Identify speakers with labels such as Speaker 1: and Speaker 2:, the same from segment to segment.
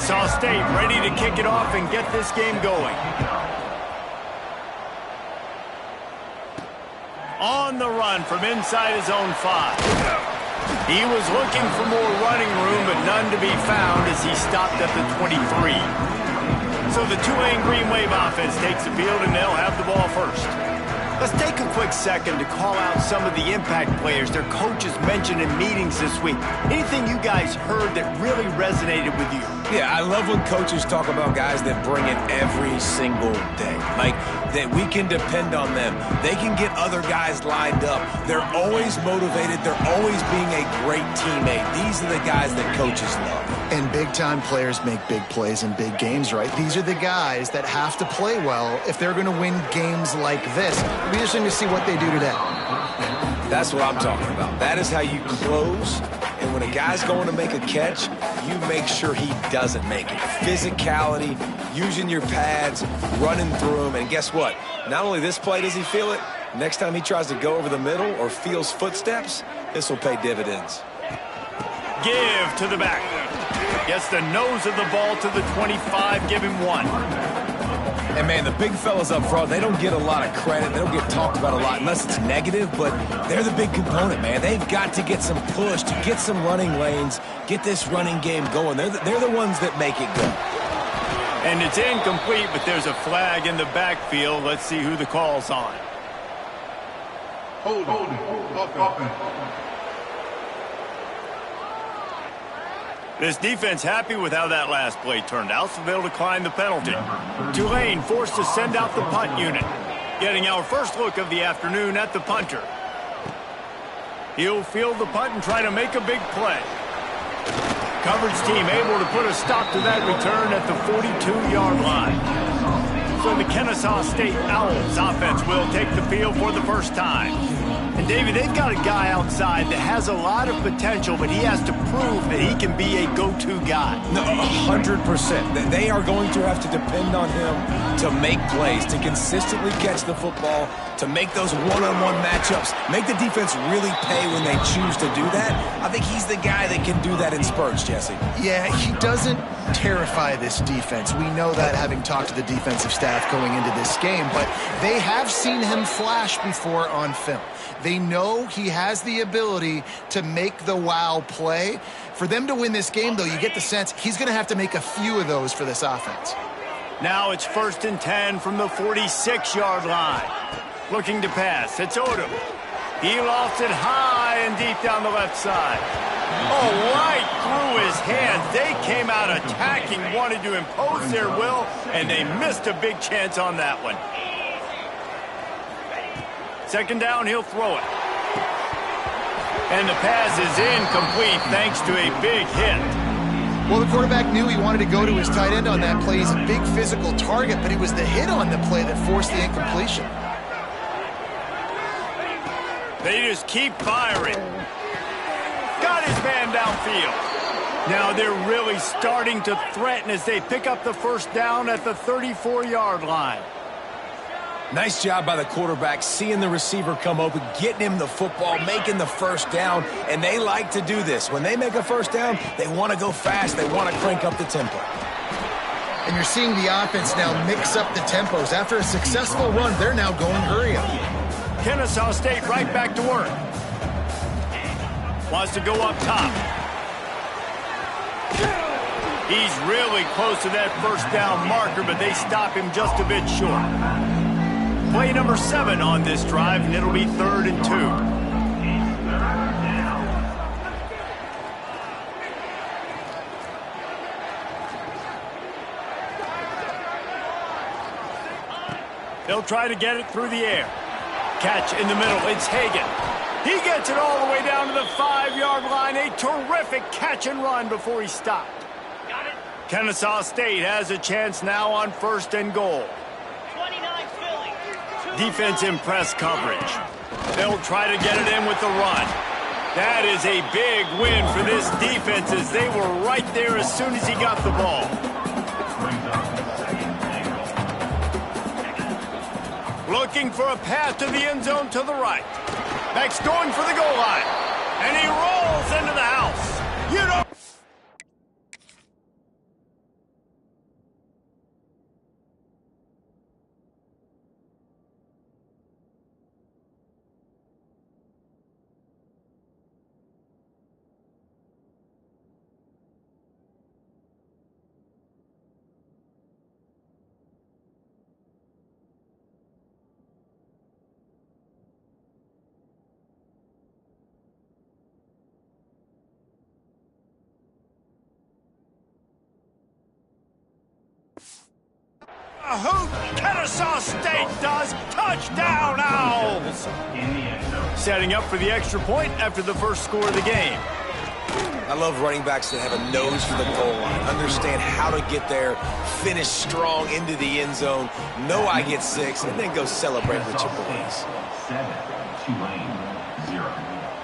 Speaker 1: Kennesaw State ready to kick it off and get this game going. On the run from inside his own 5. He was looking for more running room, but none to be found as he stopped at the 23. So the Tulane Green Wave offense takes the field, and they'll have the ball first. Let's take a quick second to call out some of the impact players their coaches mentioned in meetings this week. Anything you guys heard that really resonated with you?
Speaker 2: Yeah, I love when coaches talk about guys that bring it every single day. Like, that we can depend on them. They can get other guys lined up. They're always motivated. They're always being a great teammate. These are the guys that coaches love.
Speaker 3: And big-time players make big plays in big games, right? These are the guys that have to play well if they're going to win games like this. It'll be interesting to see what they do today.
Speaker 2: That's what I'm talking about. That is how you close. And when a guy's going to make a catch, you make sure he doesn't make it. Physicality, using your pads, running through them. And guess what? Not only this play does he feel it, next time he tries to go over the middle or feels footsteps, this will pay dividends.
Speaker 1: Give to the back. Gets the nose of the ball to the 25, give him 1.
Speaker 2: And, man, the big fellas up front, they don't get a lot of credit. They don't get talked about a lot unless it's negative, but they're the big component, man. They've got to get some push, to get some running lanes, get this running game going. They're the ones that make it go.
Speaker 1: And it's incomplete, but there's a flag in the backfield. Let's see who the call's on.
Speaker 4: Hold it.
Speaker 1: This defense happy with how that last play turned out, so they'll decline the penalty. Tulane forced to send out the punt unit. Getting our first look of the afternoon at the punter. He'll field the punt and try to make a big play. Coverage team able to put a stop to that return at the 42-yard line. So the Kennesaw State Owls offense will take the field for the first time. And, David, they've got a guy outside that has a lot of potential, but he has to prove that he can be a go-to guy.
Speaker 2: No, 100%. They are going to have to depend on him to make plays, to consistently catch the football, to make those one-on-one matchups, make the defense really pay when they choose to do that. I think he's the guy that can do that in spurts, Jesse.
Speaker 3: Yeah, he doesn't terrify this defense. We know that, having talked to the defensive staff going into this game, but they have seen him flash before on film. They know he has the ability to make the wow play. For them to win this game, though, you get the sense he's going to have to make a few of those for this offense.
Speaker 1: Now it's 1st and 10 from the 46-yard line. Looking to pass. It's Odom. He lofts it high and deep down the left side. Oh, right through his hands. They came out attacking, wanted to impose their will, and they missed a big chance on that one. 2nd down, he'll throw it. And the pass is incomplete thanks to a big hit.
Speaker 3: Well, the quarterback knew he wanted to go to his tight end on that play. He's a big physical target, but it was the hit on the play that forced the incompletion.
Speaker 1: They just keep firing. Got his man downfield. Now they're really starting to threaten as they pick up the 1st down at the 34-yard line.
Speaker 2: Nice job by the quarterback, seeing the receiver come open, getting him the football, making the 1st down, and they like to do this. When they make a 1st down, they want to go fast. They want to crank up the tempo.
Speaker 3: And you're seeing the offense now mix up the tempos. After a successful run, they're now going hurry up.
Speaker 1: Kennesaw State right back to work. Wants to go up top. He's really close to that 1st down marker, but they stop him just a bit short. Play number 7 on this drive, and it'll be 3rd and 2. They'll try to get it through the air. Catch in the middle. It's Hagan. He gets it all the way down to the 5-yard line. A terrific catch and run before he stopped. Kennesaw State has a chance now on 1st and goal. Defense in press coverage. They'll try to get it in with the run. That is a big win for this defense as they were right there as soon as he got the ball. Looking for a pass to the end zone to the right. Max going for the goal line. And he rolls into the house. You don't... A hoot! Kennesaw State does! Touchdown, Owls! Setting up for the extra point after the first score of the game.
Speaker 2: I love running backs that have a nose for the goal line, understand how to get there, finish strong into the end zone, know I get 6, and then go celebrate with your boys.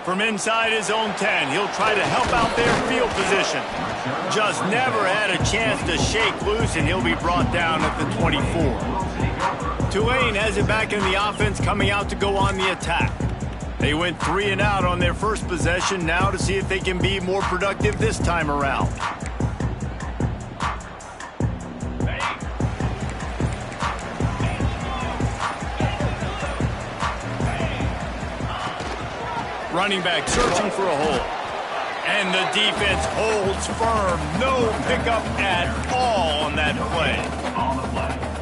Speaker 1: From inside his own 10, he'll try to help out their field position. Just never had a chance to shake loose, and he'll be brought down at the 24. Tulane has it back in the offense, coming out to go on the attack. They went 3 and out on their first possession, now to see if they can be more productive this time around. Running back searching for a hole. And the defense holds firm. No pickup at all on that play.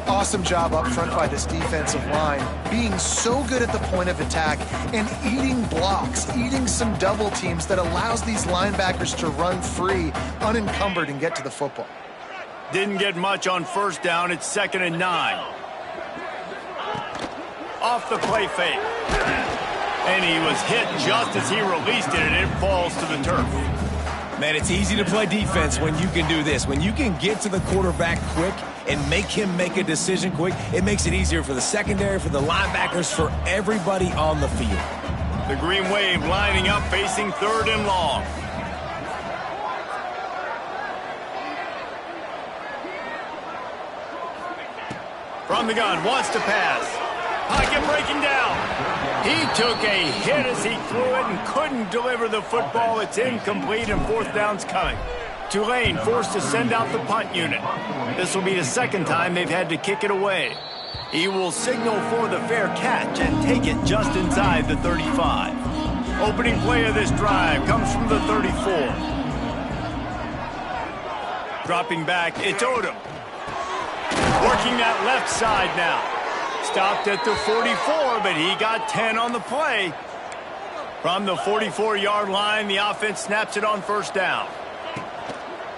Speaker 3: Awesome job up front by this defensive line, being so good at the point of attack and eating blocks, eating some double teams that allows these linebackers to run free, unencumbered, and get to the football.
Speaker 1: Didn't get much on first down. It's 2nd and 9. Off the play fake. And he was hit just as he released it, and it falls to the turf.
Speaker 2: Man, it's easy to play defense when you can do this. When you can get to the quarterback quick and make him make a decision quick, it makes it easier for the secondary, for the linebackers, for everybody on the field.
Speaker 1: The Green Wave lining up, facing 3rd and long. From the gun, wants to pass. Pocket breaking down. He took a hit as he threw it and couldn't deliver the football. It's incomplete, and 4th down's coming. Tulane forced to send out the punt unit. This will be the 2nd time they've had to kick it away. He will signal for the fair catch and take it just inside the 35. Opening play of this drive comes from the 34. Dropping back, it's Odom. Working that left side now. Stopped at the 44, but he got 10 on the play. From the 44-yard line, the offense snaps it on 1st down.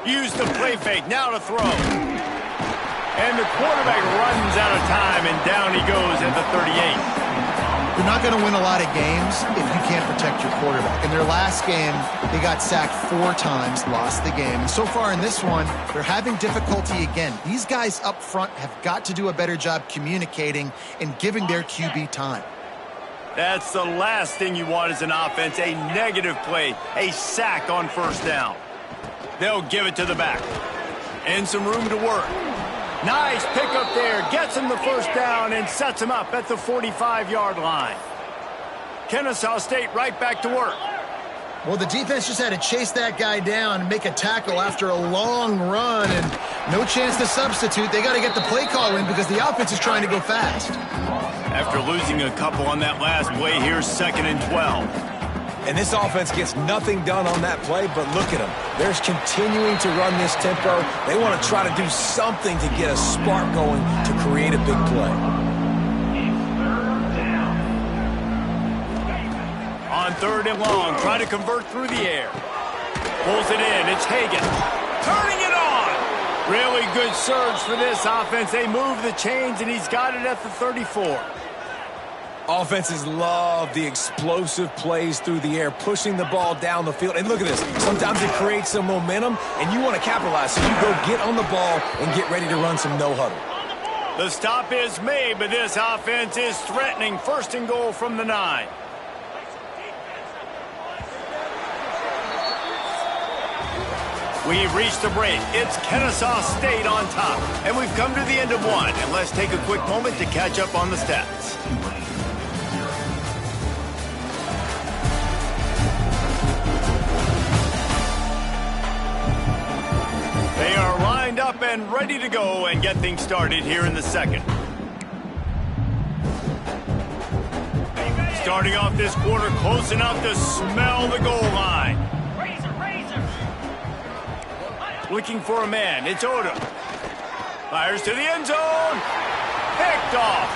Speaker 1: Use the play fake, now to throw. And the quarterback runs out of time, and down he goes at the 38.
Speaker 3: You're not going to win a lot of games if you can't protect your quarterback. In their last game, they got sacked 4 times, lost the game. And so far in this one, they're having difficulty again. These guys up front have got to do a better job communicating and giving their QB time.
Speaker 1: That's the last thing you want as an offense, a negative play, a sack on 1st down. They'll give it to the back. And some room to work. Nice pickup there, gets him the 1st down and sets him up at the 45-yard line. Kennesaw State right back to work.
Speaker 3: Well, the defense just had to chase that guy down and make a tackle after a long run, and no chance to substitute. They got to get the play call in because the offense is trying to go fast.
Speaker 1: After losing a couple on that last play, here's 2nd and 12.
Speaker 2: And this offense gets nothing done on that play, but look at them. They're continuing to run this tempo. They want to try to do something to get a spark going to create a big play.
Speaker 1: On 3rd and long, trying to convert through the air. Pulls it in, it's Hagan. Turning it on! Really good surge for this offense. They move the chains, and he's got it at the 34.
Speaker 2: Offenses love the explosive plays through the air, pushing the ball down the field. And look at this. Sometimes it creates some momentum, and you want to capitalize. So you go get on the ball and get ready to run some no-huddle.
Speaker 1: The stop is made, but this offense is threatening. 1st and goal from the 9. We've reached the break. It's Kennesaw State on top. And we've come to the end of one. And let's take a quick moment to catch up on the stats. They are lined up and ready to go and get things started here in the 2nd. Starting off this quarter close enough to smell the goal line. Looking for a man, it's Odom. Fires to the end zone. Picked off.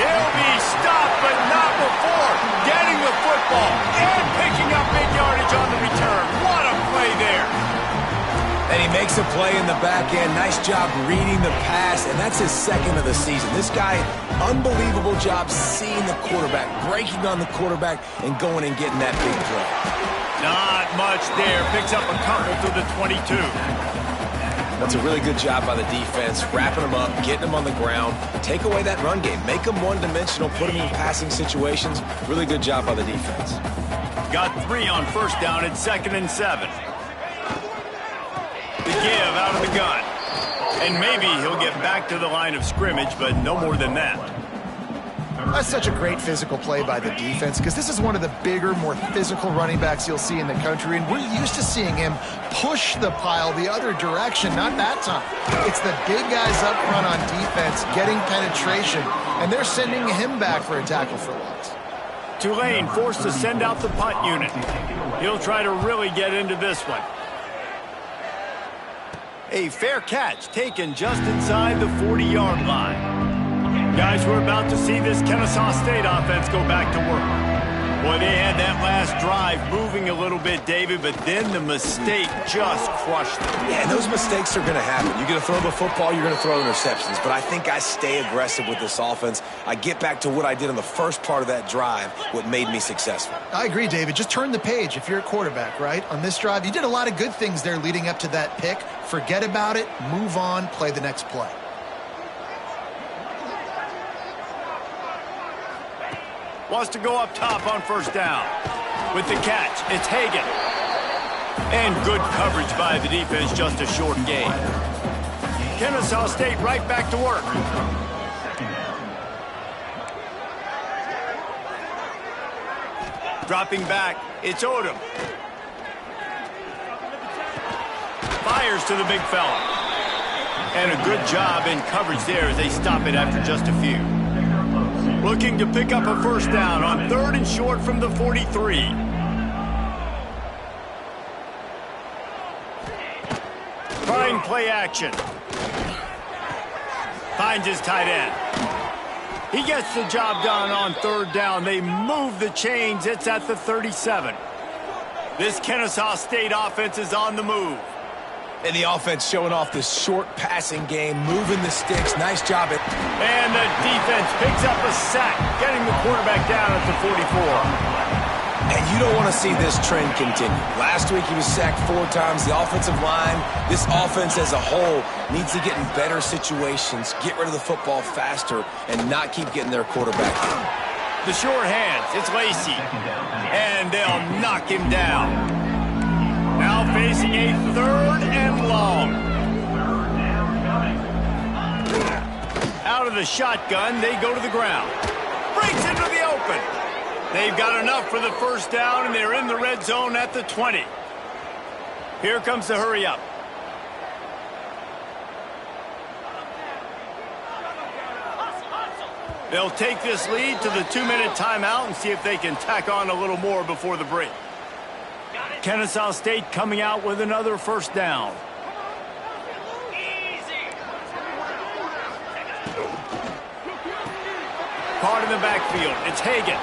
Speaker 1: He'll be stopped, but not before getting the football and picking up big yardage on the return. What a play there.
Speaker 2: And he Makes a play in the back end. Nice job reading the pass, and that's his second of the season. This guy, unbelievable job seeing the quarterback, breaking on the quarterback, and going and getting that big play.
Speaker 1: Not much there. Picks up a couple to the 22.
Speaker 2: That's a really good job by the defense, wrapping them up, getting them on the ground. Take away that run game. Make them one-dimensional, put them in passing situations. Really good job by the defense.
Speaker 1: Got 3 on first down at 2nd and 7. The give out of the gun. And maybe he'll get back to the line of scrimmage, but no more than that.
Speaker 3: That's such a great physical play by the defense because this is one of the bigger, more physical running backs you'll see in the country, and we're used to seeing him push the pile the other direction, not that time. It's the big guys up front on defense getting penetration, and they're sending him back for a tackle for loss.
Speaker 1: Tulane forced to send out the punt unit. He'll try to really get into this one. A fair catch taken just inside the 40-yard line. Guys, we're about to see this Kennesaw State offense go back to work. Boy, they had that last drive moving a little bit, David, but then the mistake just crushed them.
Speaker 2: Yeah, and those mistakes are going to happen. You're going to throw the football, you're going to throw interceptions. But I think I stay aggressive with this offense. I get back to what I did in the first part of that drive, what made me successful.
Speaker 3: I agree, David. Just turn the page if you're a quarterback, right? On this drive, you did a lot of good things there leading up to that pick. Forget about it, move on, play the next play.
Speaker 1: Wants to go up top on first down. With the catch, it's Hagan. And good coverage by the defense, just a short gain. Kennesaw State right back to work. Dropping back, it's Odom. Fires to the big fella. And a good job in coverage there as they stop it after just a few. Looking to pick up a first down on 3rd and short from the 43. Trying play action. Finds his tight end. He gets the job done on 3rd down. They move the chains. It's at the 37. This Kennesaw State offense is on the move.
Speaker 2: And the offense showing off this short passing game, moving the sticks. Nice job.
Speaker 1: And the defense picks up a sack, getting the quarterback down at the 44.
Speaker 2: And you don't want to see this trend continue. Last week he was sacked 4 times. The offensive line, this offense as a whole, needs to get in better situations, get rid of the football faster, and not keep getting their quarterback in.
Speaker 1: The short hands, it's Lacey. And they'll knock him down. Now facing a 3rd and long. Out of the shotgun, they go to the ground. Breaks into the open. They've got enough for the first down, and they're in the red zone at the 20. Here comes the hurry up. They'll take this lead to the 2-minute timeout and see if they can tack on a little more before the break. Kennesaw State coming out with another first down. Caught in the backfield. It's Hagan.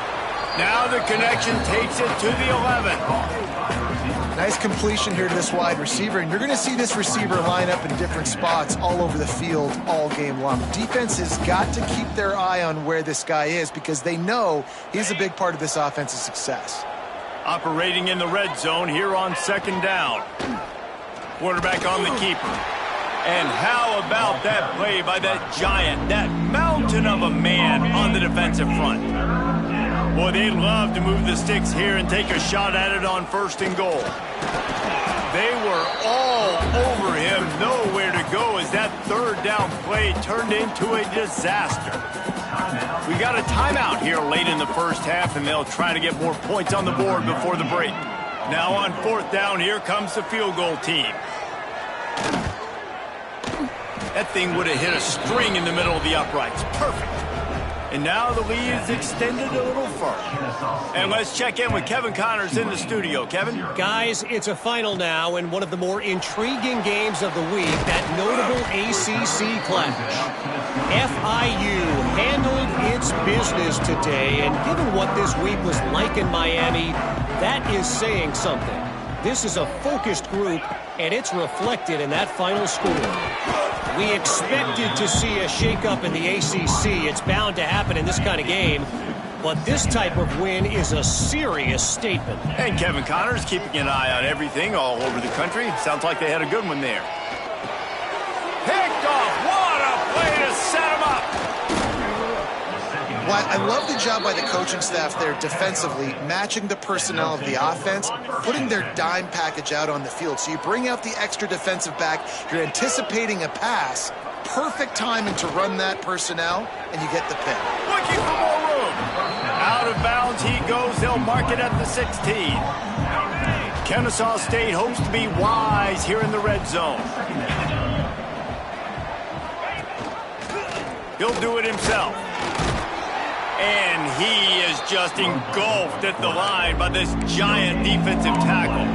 Speaker 1: Now the connection takes it to the 11.
Speaker 3: Nice completion here to this wide receiver, and you're going to see this receiver line up in different spots all over the field all game long. Defense has got to keep their eye on where this guy is because they know he's a big part of this offense's success.
Speaker 1: Operating in the red zone here on 2nd down. Quarterback on the keeper. And how about that play by that giant, that mountain of a man on the defensive front? Boy, they'd love to move the sticks here and take a shot at it on 1st and goal. They were all over him, nowhere to go as that 3rd down play turned into a disaster. We got a timeout here late in the first half, and they'll try to get more points on the board before the break. Now on 4th down, here comes the field goal team. That thing would have hit a string in the middle of the uprights. Perfect. And now the lead is extended a little further. And let's check in with Kevin Connors in the studio. Kevin?
Speaker 4: Guys, it's a final now in one of the more intriguing games of the week, that notable ACC clash. FIU handled its business today, and given what this week was like in Miami, that is saying something. This is a focused group, and it's reflected in that final score. We expected to see a shakeup in the ACC. It's bound to happen in this kind of game. But this type of win is a serious statement.
Speaker 1: And Kevin Connors keeping an eye on everything all over the country. Sounds like they had a good one there. Picked off. What a play to set him up.
Speaker 3: Well, I love the job by the coaching staff there defensively, matching the personnel of the offense, putting their dime package out on the field. So you bring out the extra defensive back, you're anticipating a pass, perfect timing to run that personnel, and you get the pick.
Speaker 1: Looking for more room. Out of bounds he goes. They'll mark it at the 16. Kennesaw State hopes to be wise here in the red zone. He'll do it himself. And he is just engulfed at the line by this giant defensive tackle.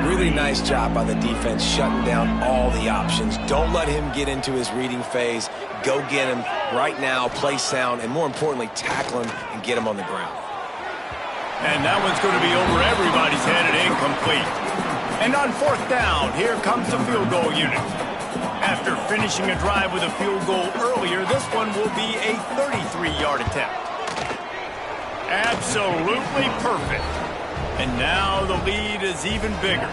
Speaker 2: Really nice job by the defense shutting down all the options. Don't let him get into his reading phase. Go get him right now, play sound, and more importantly, tackle him and get him on the ground.
Speaker 1: And that one's going to be over everybody's head and incomplete. And on fourth down, here comes the field goal unit. After finishing a drive with a field goal earlier, this one will be a 33-yard attempt. Absolutely perfect. And now the lead is even bigger.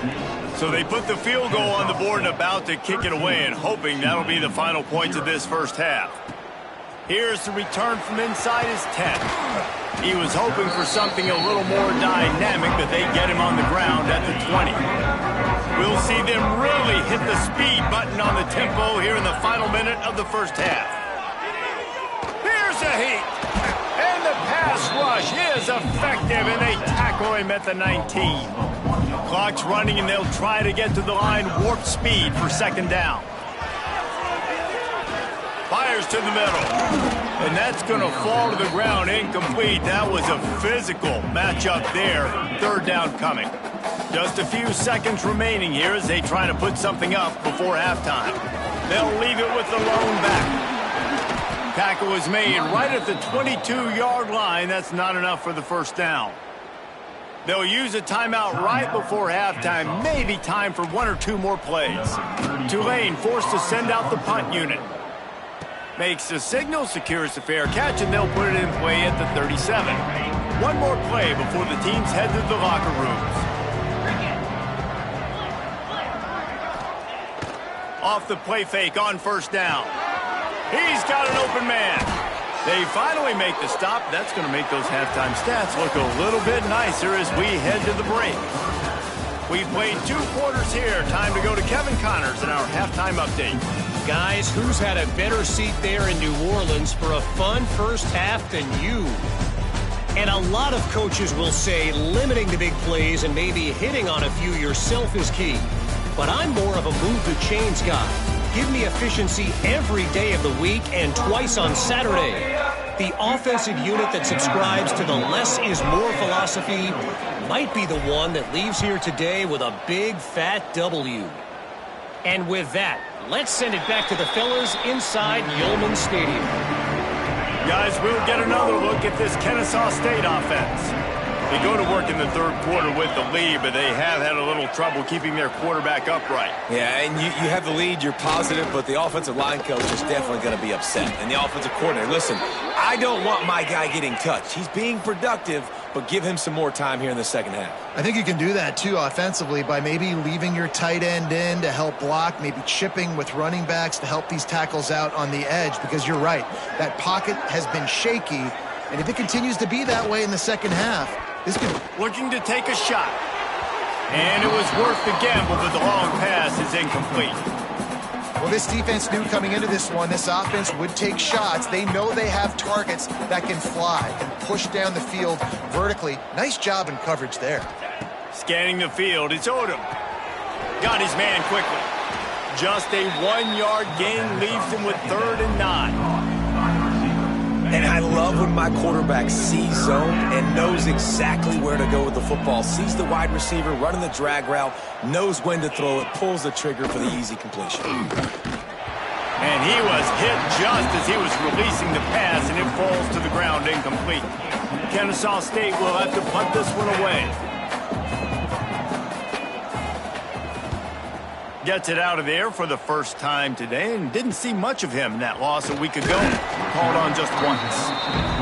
Speaker 1: So they put the field goal on the board and about to kick it away and hoping that'll be the final points of this first half. Here's the return from inside his 10. He was hoping for something a little more dynamic, but they get him on the ground at the 20. We'll see them really hit the speed button on the tempo here in the final minute of the first half. Here's a heat. And the pass rush is effective, and they tackle him at the 19. Clock's running, and they'll try to get to the line warp speed for second down. Fires to the middle. And that's going to fall to the ground incomplete. That was a physical matchup there. Third down coming. Just a few seconds remaining here as they try to put something up before halftime. They'll leave it with the lone back. Tackle is made right at the 22-yard line. That's not enough for the first down. They'll use a timeout right before halftime. Maybe time for one or two more plays. Tulane forced to send out the punt unit. Makes the signal, secures the fair catch, and they'll put it in play at the 37. One more play before the teams head to the locker rooms. Off the play fake on first down. He's got an open man. They finally make the stop. That's going to make those halftime stats look a little bit nicer as we head to the break. We've played 2 quarters here. Time to go to Kevin Connors in our halftime update.
Speaker 4: Guys, who's had a better seat there in New Orleans for a fun first half than you? And a lot of coaches will say limiting the big plays and maybe hitting on a few yourself is key. But I'm more of a move the chains guy. Give me efficiency every day of the week and twice on Saturday. The offensive unit that subscribes to the less is more philosophy might be the one that leaves here today with a big fat W. And with that, let's send it back to the fellas inside Yulman Stadium.
Speaker 1: Guys, we'll get another look at this Kennesaw State offense. They go to work in the third quarter with the lead, but they have had a little trouble keeping their quarterback upright.
Speaker 2: Yeah, and you have the lead, you're positive, but the offensive line coach is definitely going to be upset. And the offensive coordinator, listen, I don't want my guy getting touched. He's being productive, but give him some more time here in the second half.
Speaker 3: I think you can do that, too, offensively, by maybe leaving your tight end in to help block, maybe chipping with running backs to help these tackles out on the edge, because you're right. That pocket has been shaky, and if it continues to be that way in the second half, this could...
Speaker 1: Looking to take a shot. And it was worth the gamble, but the long pass is incomplete.
Speaker 3: Well, this defense knew coming into this one, this offense would take shots. They know they have targets that can fly and push down the field vertically. Nice job in coverage there.
Speaker 1: Scanning the field, it's Odom. Got his man quickly. Just a 1-yard gain leaves him with 3rd and 9.
Speaker 2: And I love when my quarterback sees zone and knows exactly where to go with the football. Sees the wide receiver running the drag route, knows when to throw it, pulls the trigger for the easy completion.
Speaker 1: And he was hit just as he was releasing the pass, and it falls to the ground incomplete. Kennesaw State will have to punt this one away. Gets it out of there for the first time today, and didn't see much of him in that loss a week ago. Called on just once.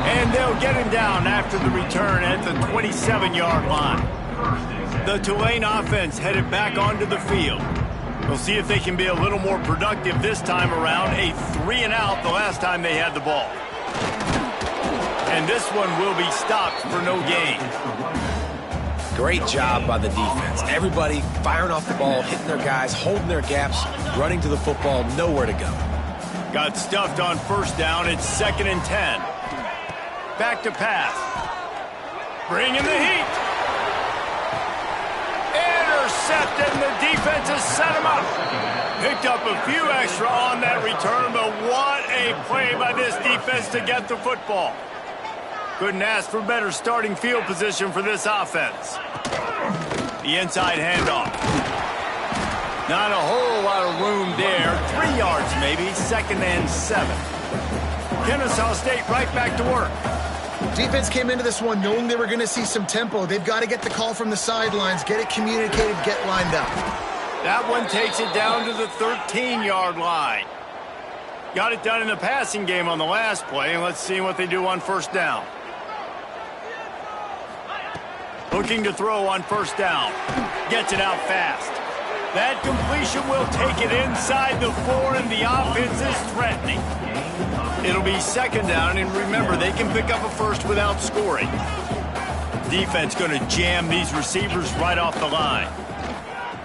Speaker 1: And they'll get him down after the return at the 27-yard line. The Tulane offense headed back onto the field. We'll see if they can be a little more productive this time around. A 3-and-out the last time they had the ball. And this one will be stopped for no gain.
Speaker 2: Great job by the defense. Everybody firing off the ball, hitting their guys, holding their gaps, running to the football, nowhere to go.
Speaker 1: Got stuffed on first down. It's 2nd and 10. Back to pass. Bringing the heat. Intercepted, and the defense has set him up. Picked up a few extra on that return, but what a play by this defense to get the football. Couldn't ask for better starting field position for this offense. The inside handoff. Not a whole lot of room there. 3 yards maybe, 2nd and 7. Kennesaw State right back to work.
Speaker 3: Defense came into this one knowing they were going to see some tempo. They've got to get the call from the sidelines, get it communicated, get lined up.
Speaker 1: That one takes it down to the 13-yard line. Got it done in the passing game on the last play, and let's see what they do on first down. Looking to throw on first down. Gets it out fast. That completion will take it inside the 4, and the offense is threatening. It'll be 2nd down, and remember, they can pick up a first without scoring. Defense going to jam these receivers right off the line.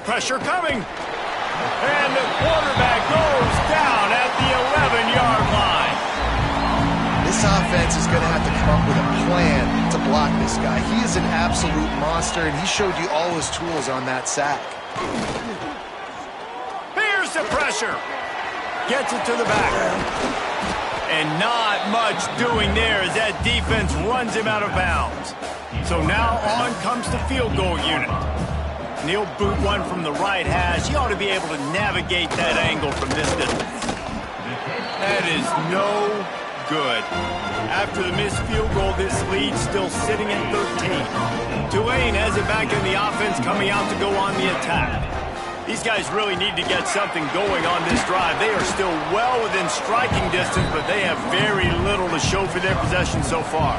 Speaker 1: Pressure coming. And the quarterback goes down at the 11-yard line.
Speaker 3: This offense is going to have to come up with a plan to block this guy. He is an absolute monster, and he showed you all his tools on that sack.
Speaker 1: Here's the pressure. Gets it to the back. And not much doing there as that defense runs him out of bounds. So now on comes the field goal unit. And he'll boot one from the right hash. He ought to be able to navigate that angle from this distance. That is no good. After the missed field goal, this lead still sitting at 13. Tulane has it back in the offense, coming out to go on the attack. These guys really need to get something going on this drive. They are still well within striking distance, but they have very little to show for their possession so far.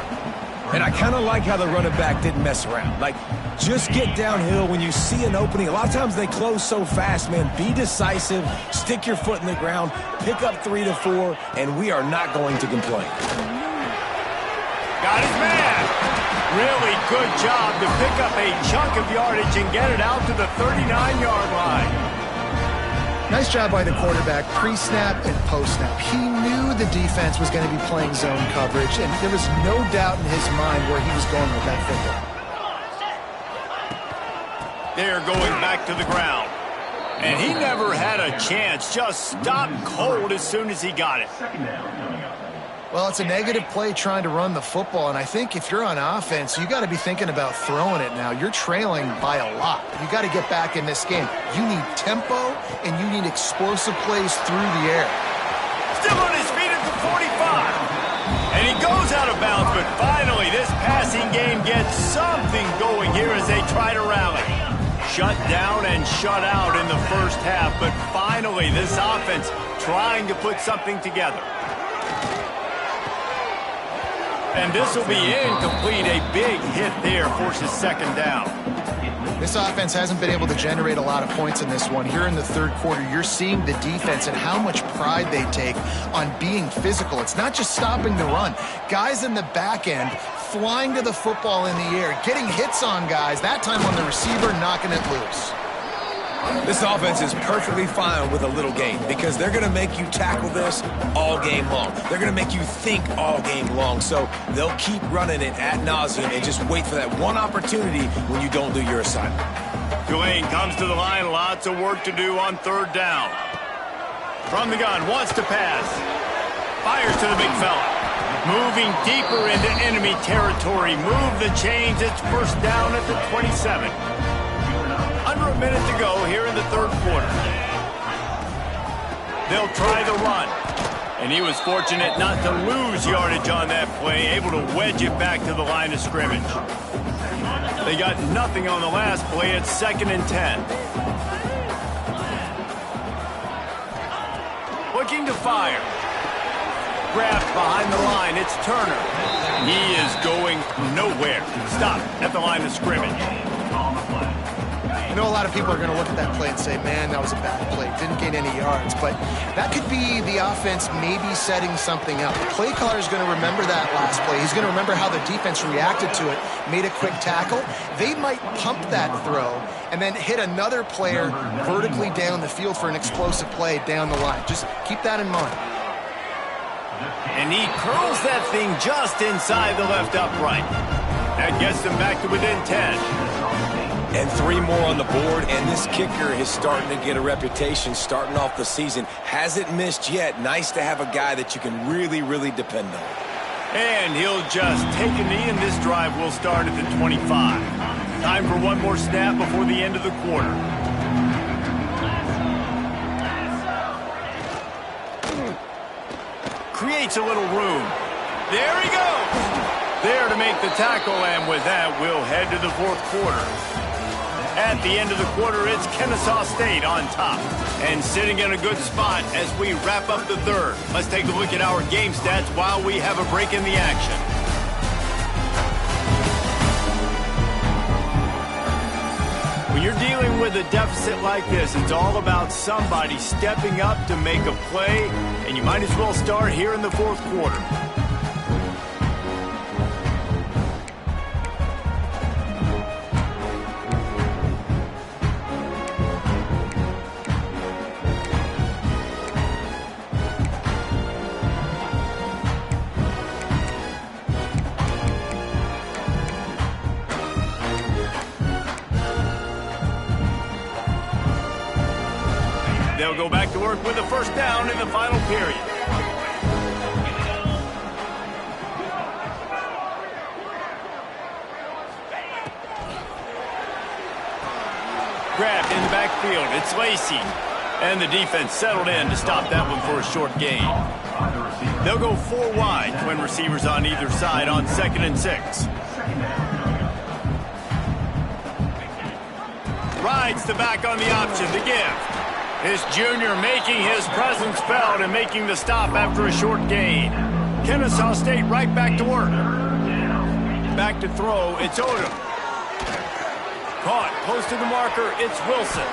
Speaker 2: And I kind of like how the running back didn't mess around. Like, just get downhill when you see an opening. A lot of times they close so fast, man. Be decisive, stick your foot in the ground, pick up 3 to 4, and we are not going to complain.
Speaker 1: Got his man. Really good job to pick up a chunk of yardage and get it out to the 39-yard line.
Speaker 3: Nice job by the quarterback, pre-snap and post-snap. He knew the defense was going to be playing zone coverage, and there was no doubt in his mind where he was going with that football.
Speaker 1: They're going back to the ground. And he never had a chance, just stopped cold as soon as he got it.
Speaker 3: Well, it's a negative play trying to run the football, and I think if you're on offense, you got to be thinking about throwing it now. You're trailing by a lot. You got to get back in this game. You need tempo, and you need explosive plays through the air.
Speaker 1: Still on his feet at the 45. And he goes out of bounds, but finally this passing game gets something going here as they try to rally. Shut down and shut out in the first half, but finally this offense trying to put something together. And this will be incomplete. A big hit there forces 2nd down.
Speaker 3: This offense hasn't been able to generate a lot of points in this one. Here in the third quarter, you're seeing the defense and how much pride they take on being physical. It's not just stopping the run. Guys in the back end flying to the football in the air, getting hits on guys, that time on the receiver, knocking it loose.
Speaker 2: This offense is perfectly fine with a little game because they're going to make you tackle this all game long. They're going to make you think all game long. So they'll keep running it ad nauseum and just wait for that one opportunity when you don't do your assignment.
Speaker 1: Tulane comes to the line. Lots of work to do on 3rd down. From the gun, wants to pass. Fires to the big fella. Moving deeper into enemy territory. Move the chains. It's 1st down at the 27. Under a minute to go here in the 3rd quarter. They'll try the run. And he was fortunate not to lose yardage on that play, able to wedge it back to the line of scrimmage. They got nothing on the last play. It's 2nd and 10. looking to fire. Grabbed behind the line, it's Turner. He is going nowhere. Stop at the line of scrimmage.
Speaker 3: I know a lot of people are going to look at that play and say, man, that was a bad play. Didn't gain any yards. But that could be the offense maybe setting something up. The play caller is going to remember that last play. He's going to remember how the defense reacted to it, made a quick tackle. They might pump that throw and then hit another player vertically down the field for an explosive play down the line. Just keep that in mind.
Speaker 1: And he curls that thing just inside the left upright. That gets them back to within 10.
Speaker 2: And 3 more on the board, and this kicker is starting to get a reputation starting off the season. Hasn't missed yet. Nice to have a guy that you can really, really depend on.
Speaker 1: And he'll just take a knee, and this drive will start at the 25. Time for one more snap before the end of the quarter. Creates a little room. There he goes. There to make the tackle, and with that, we'll head to the fourth quarter. At the end of the quarter, it's Kennesaw State on top and sitting in a good spot as we wrap up the third. Let's take a look at our game stats while we have a break in the action. When you're dealing with a deficit like this, it's all about somebody stepping up to make a play, and you might as well start here in the fourth quarter. They'll go back to work with a first down in the final period. Grabbed in the backfield. It's Lacey. And the defense settled in to stop that one for a short gain. They'll go 4 wide, twin receivers on either side on 2nd and 6. Rides the back on the option to give. This junior making his presence felt and making the stop after a short gain. Kennesaw State right back to work. Back to throw, it's Odom. Caught, close to the marker, it's Wilson.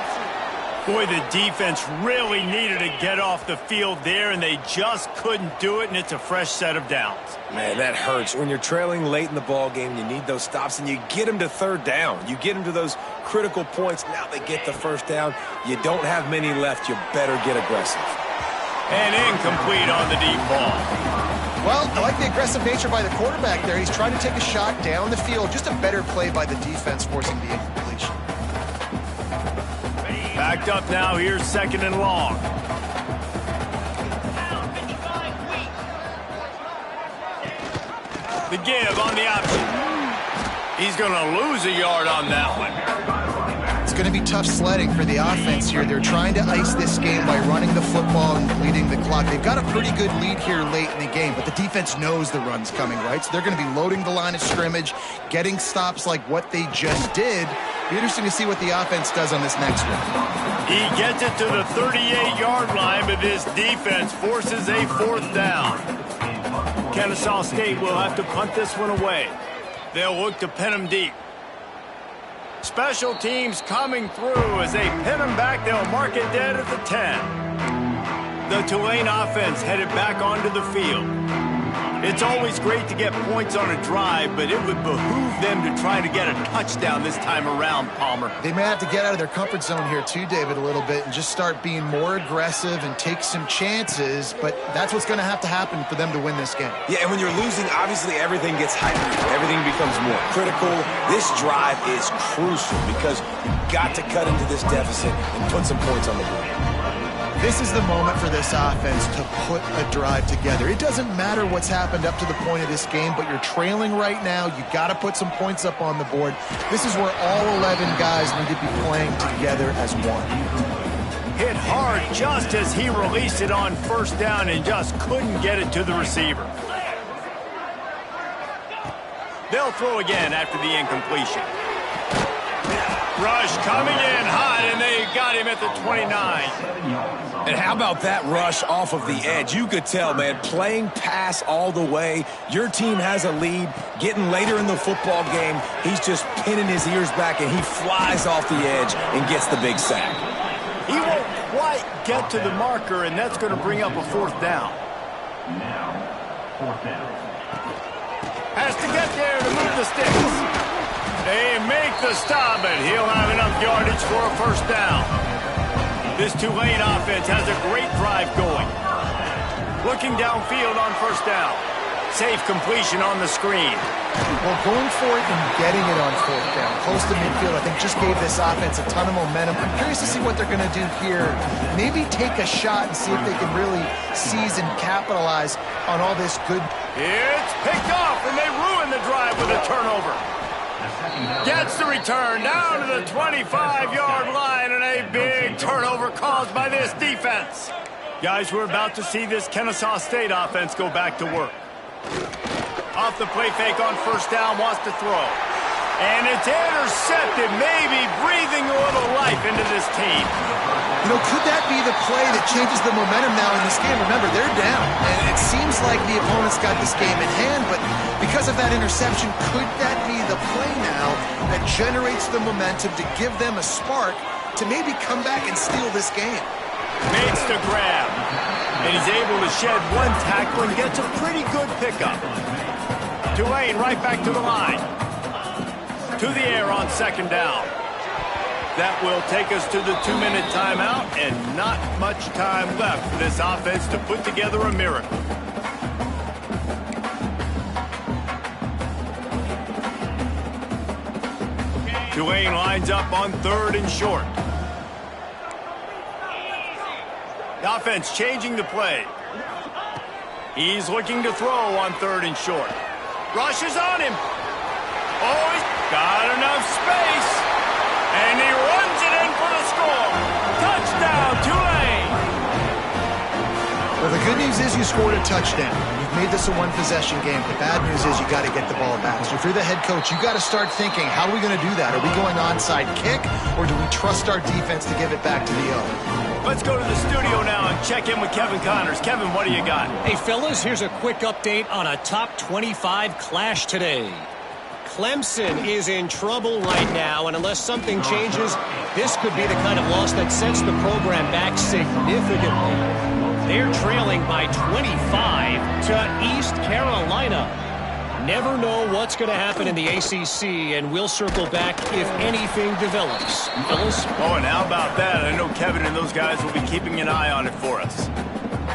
Speaker 1: Boy, the defense really needed to get off the field there, and they just couldn't do it, and it's a fresh set of downs.
Speaker 2: Man, that hurts. When you're trailing late in the ball game, you need those stops, and you get them to third down. You get them to those critical points. Now they get the first down. You don't have many left. You better get aggressive.
Speaker 1: And incomplete on the deep ball.
Speaker 3: Well, I like the aggressive nature by the quarterback there. He's trying to take a shot down the field. Just a better play by the defense forcing the incompletion.
Speaker 1: Backed up now, here's 2nd and long. The give on the option. He's going to lose a yard on that one.
Speaker 3: It's going to be tough sledding for the offense here. They're trying to ice this game by running the football and bleeding the clock. They've got a pretty good lead here late in the game, but the defense knows the run's coming, right? So they're going to be loading the line of scrimmage, getting stops like what they just did. Be interesting to see what the offense does on this next one.
Speaker 1: He gets it to the 38-yard line, but this defense forces a 4th down. Kennesaw State will have to punt this one away. They'll look to pin him deep. Special teams coming through as they pin him back. They'll mark it dead at the 10. The Tulane offense headed back onto the field. It's always great to get points on a drive, but it would behoove them to try to get a touchdown this time around, Palmer.
Speaker 3: They may have to get out of their comfort zone here too, David, a little bit and just start being more aggressive and take some chances, but that's what's going to happen for them to win this game.
Speaker 2: Yeah, and when you're losing, obviously everything gets hyped. Everything becomes more critical. This drive is crucial because you've got to cut into this deficit and put some points on the board.
Speaker 3: This is the moment for this offense to put a drive together. It doesn't matter what's happened up to the point of this game, but you're trailing right now. You got to put some points up on the board. This is where all 11 guys need to be playing together as one.
Speaker 1: Hit hard just as he released it on first down and just couldn't get it to the receiver. They'll throw again after the incompletion. Rush coming in hot, and they got him at the 29.
Speaker 2: And how about that rush off of the edge? You could tell, man, playing pass all the way. Your team has a lead. Getting later in the football game, he's just pinning his ears back, and he flies off the edge and gets the big sack.
Speaker 1: He won't quite get to the marker, and that's going to bring up a 4th down.
Speaker 5: Now, 4th down.
Speaker 1: Has to get there to move the sticks. They make the stop, but he'll have enough yardage for a 1st down. This Tulane offense has a great drive going. Looking downfield on 1st down. Safe completion on the screen.
Speaker 3: Well, going for it and getting it on 4th down, close to midfield, I think just gave this offense a ton of momentum. I'm curious to see what they're going to do here. Maybe take a shot and see if they can really seize and capitalize on all this good.
Speaker 1: It's picked off, and they ruin the drive with a turnover. Gets the return down to the 25-yard line, and a big turnover caused by this defense. Guys, we're about to see this Kennesaw State offense go back to work. Off the play fake on 1st down, wants to throw. And it's intercepted, maybe breathing a little life into this team.
Speaker 3: You know, could that be the play that changes the momentum now in this game? Remember, they're down, and it seems like the opponent's got this game in hand, but because of that interception, could that be the play now that generates the momentum to give them a spark to maybe come back and steal this game?
Speaker 1: Makes the grab, and he's able to shed one tackle and gets a pretty good pickup. Tulane right back to the line. To the air on 2nd down. That will take us to the 2-minute timeout, and not much time left for this offense to put together a miracle. Tulane lines up on 3rd and short. The offense changing the play. He's looking to throw on 3rd and short. Rushes on him. Oh, he's got enough space. And he runs it in for the score. Touchdown, Tulane.
Speaker 3: Well, the good news is you scored a touchdown. You've made this a one-possession game. The bad news is you got to get the ball back. So if you're the head coach, you got to start thinking, how are we going to do that? Are we going onside kick, or do we trust our defense to give it back to the O?
Speaker 1: Let's go to the studio now and check in with Kevin Connors. Kevin, what do you got?
Speaker 4: Hey, fellas, here's a quick update on a top 25 clash today. Clemson is in trouble right now, and unless something changes, this could be the kind of loss that sets the program back significantly. They're trailing by 25 to East Carolina. Never know what's going to happen in the ACC, and we'll circle back if anything develops. Fellas?
Speaker 1: Oh, and how about that? I know Kevin and those guys will be keeping an eye on it for us.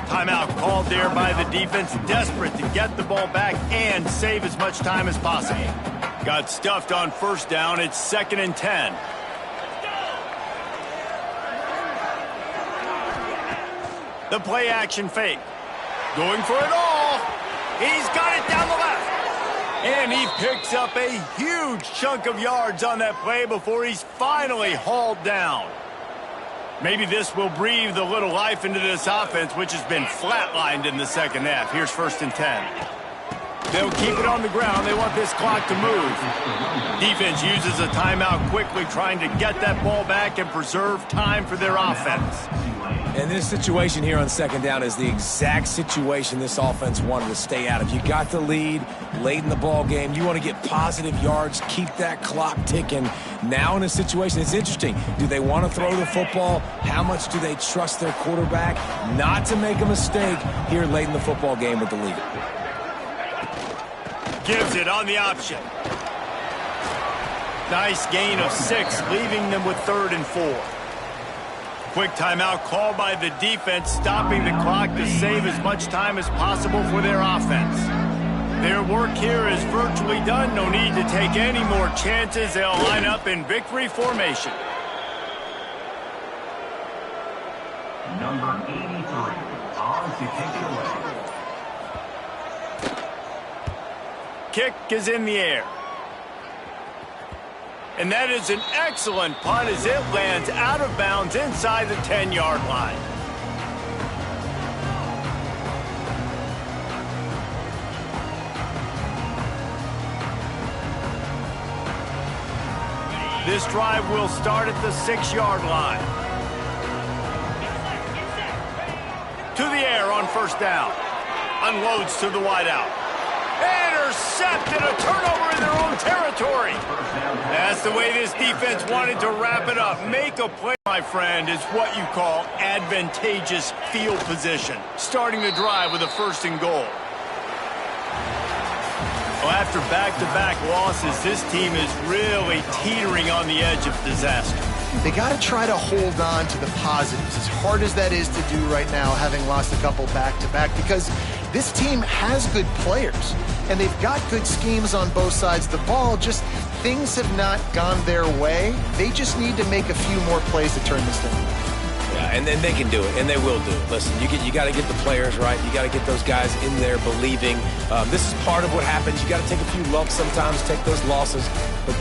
Speaker 1: Timeout called there by the defense, desperate to get the ball back and save as much time as possible. Got stuffed on 1st down. It's 2nd and 10. The play action fake. Going for it all. He's got it down the left. And he picks up a huge chunk of yards on that play before he's finally hauled down. Maybe this will breathe a little life into this offense, which has been flatlined in the 2nd half. Here's 1st and 10. They'll keep it on the ground. They want this clock to move. Defense uses a timeout quickly, trying to get that ball back and preserve time for their offense.
Speaker 2: And this situation here on 2nd down is the exact situation this offense wanted to stay out of. You got the lead late in the ball game. You want to get positive yards, keep that clock ticking. Now in a situation, it's interesting. Do they want to throw the football? How much do they trust their quarterback not to make a mistake here late in the football game with the lead?
Speaker 1: Gives it on the option. Nice gain of 6, leaving them with 3rd and 4. Quick timeout called by the defense, stopping the clock to save as much time as possible for their offense. Their work here is virtually done. No need to take any more chances. They'll line up in victory formation.
Speaker 5: Number 83 on to kick it away.
Speaker 1: Kick is in the air. And that is an excellent punt as it lands out of bounds inside the 10-yard line. This drive will start at the 6-yard line. To the air on first down. Unloads to the wideout. Intercepted, a turnover in their own territory. That's the way this defense wanted to wrap it up. Make a play, my friend, is what you call advantageous field position. Starting the drive with a 1st and goal. Well, after back-to-back losses, this team is really teetering on the edge of disaster.
Speaker 3: They got to try to hold on to the positives, as hard as that is to do right now, having lost a couple back-to-back, because this team has good players, and they've got good schemes on both sides of the ball. Just things have not gone their way. They just need to make a few more plays to turn this thing.
Speaker 2: Yeah, and then they can do it, and they will do it. Listen, you got to get the players right. You got to get those guys in there believing. This is part of what happens. You got to take a few lumps sometimes, take those losses, but